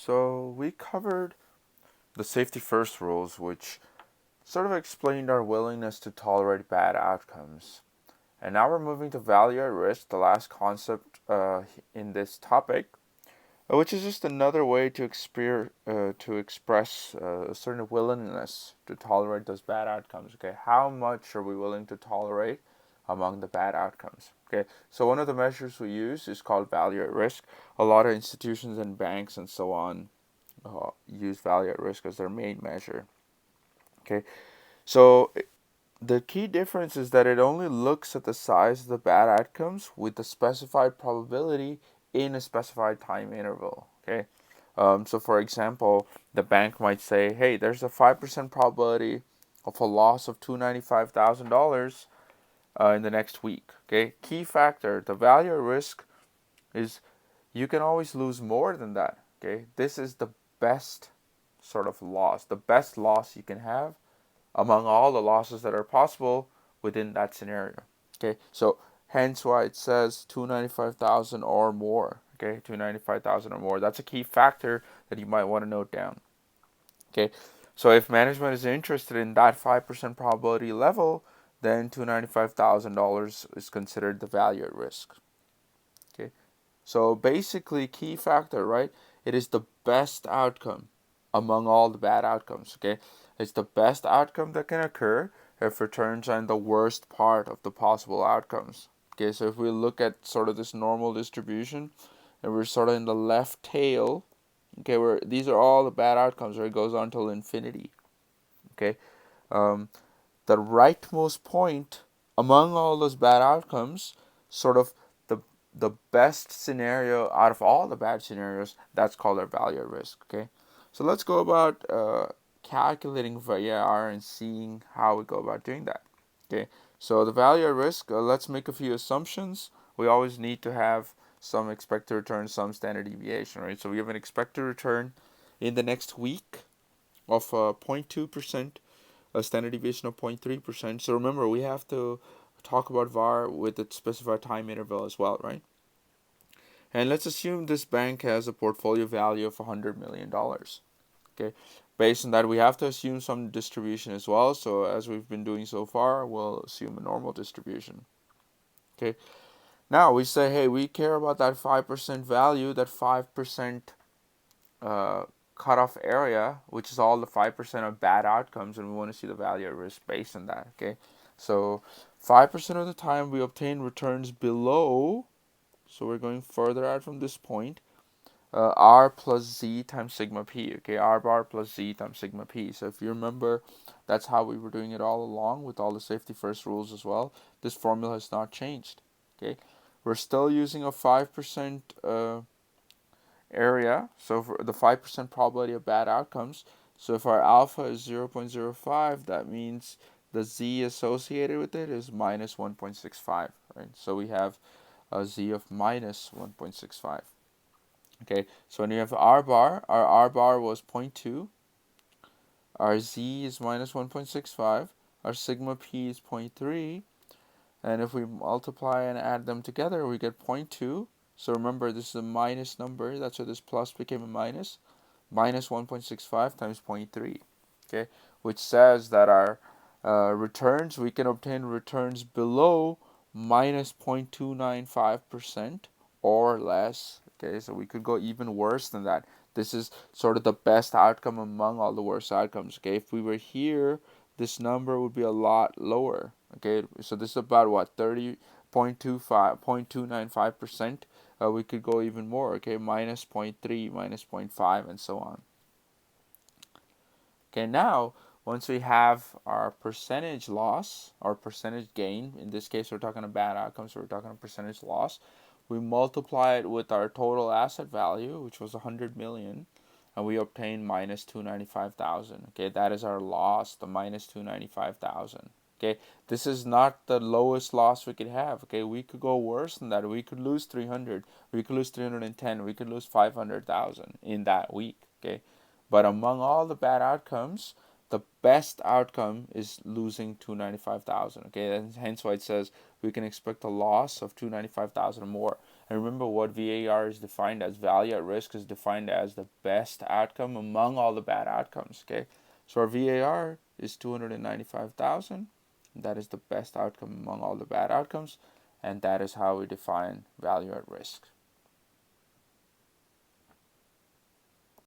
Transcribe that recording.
So we covered the safety first rules, which sort of explained our willingness to tolerate bad outcomes. And now we're moving to value at risk, the last concept in this topic, which is just another way to express a certain willingness to tolerate those bad outcomes. Okay, how much are we willing to tolerate among the bad outcomes? Okay, so one of the measures we use is called value at risk. A lot of institutions and banks and so on use value at risk as their main measure. Okay, so the key difference is that it only looks at the size of the bad outcomes with the specified probability in a specified time interval. Okay, so for example, the bank might say, hey, there's a 5% probability of a loss of $295,000 in the next week. Okay, key factor, the value at risk is you can always lose more than that. Okay, this is the best sort of loss, the best loss you can have among all the losses that are possible within that scenario. Okay, so hence why it says 295,000 or more. Okay, 295,000 or more. That's a key factor that you might want to note down. Okay, so if management is interested in that 5% probability level, then $295,000 is considered the value at risk. Okay, so basically, key factor, right? It is the best outcome among all the bad outcomes. Okay, it's the best outcome that can occur if returns are in the worst part of the possible outcomes. Okay, so if we look at sort of this normal distribution, and we're sort of in the left tail. Okay, where these are all the bad outcomes, where it goes on till infinity. Okay, um, the rightmost point among all those bad outcomes, sort of the the best scenario out of all the bad scenarios, that's called our value at risk. Okay, so let's go about calculating VaR and seeing how we go about doing that. Okay, so the value at risk, let's make a few assumptions. We always need to have some expected return, some standard deviation, right? So we have an expected return in the next week of 0.2%, a standard deviation of 0.3%. So remember, we have to talk about VaR with the specified time interval as well, right? And let's assume this bank has a portfolio value of $100 million. Okay, based on that, we have to assume some distribution as well. So as we've been doing so far, we'll assume a normal distribution. Okay, now we say, hey, we care about that 5% value, that 5% cutoff area, which is all the 5% of bad outcomes, and we want to see the value at risk based on that. Okay, so 5% of the time we obtain returns below, so we're going further out from this point, R plus Z times sigma P. Okay, R bar plus Z times sigma P. So if you remember, that's how we were doing it all along with all the safety first rules as well. This formula has not changed. Okay, we're still using a 5% area, so for the 5% probability of bad outcomes. So if our alpha is 0.05, that means the Z associated with it is minus 1.65, right? So we have a Z of minus 1.65. Okay, so when you have R bar, our R bar was 0.2, our Z is minus 1.65, our sigma P is 0.3, and if we multiply and add them together, we get 0.2. So remember, this is a minus number, that's why this plus became a minus. Minus 1.65 times 0.3, okay, which says that our returns, we can obtain returns below minus 0.295% or less. Okay, so we could go even worse than that. This is sort of the best outcome among all the worst outcomes. Okay, if we were here, this number would be a lot lower. Okay, so this is about what, 0.295%. We could go even more. Okay, minus 0.3, minus 0.5, and so on. Okay, now once we have our percentage loss or percentage gain, in this case we're talking about bad outcomes, so we're talking about percentage loss, we multiply it with our total asset value, which was 100 million, and we obtain minus 295,000. Okay, that is our loss, the minus 295,000. Okay, this is not the lowest loss we could have. Okay, we could go worse than that. We could lose 300, we could lose 310, we could lose 500,000 in that week. Okay, but among all the bad outcomes, the best outcome is losing 295,000. Okay, and hence why it says we can expect a loss of 295,000 or more. And remember what VAR is defined as. Value at risk is defined as the best outcome among all the bad outcomes. Okay, so our VAR is 295,000. That is the best outcome among all the bad outcomes, and that is how we define value at risk.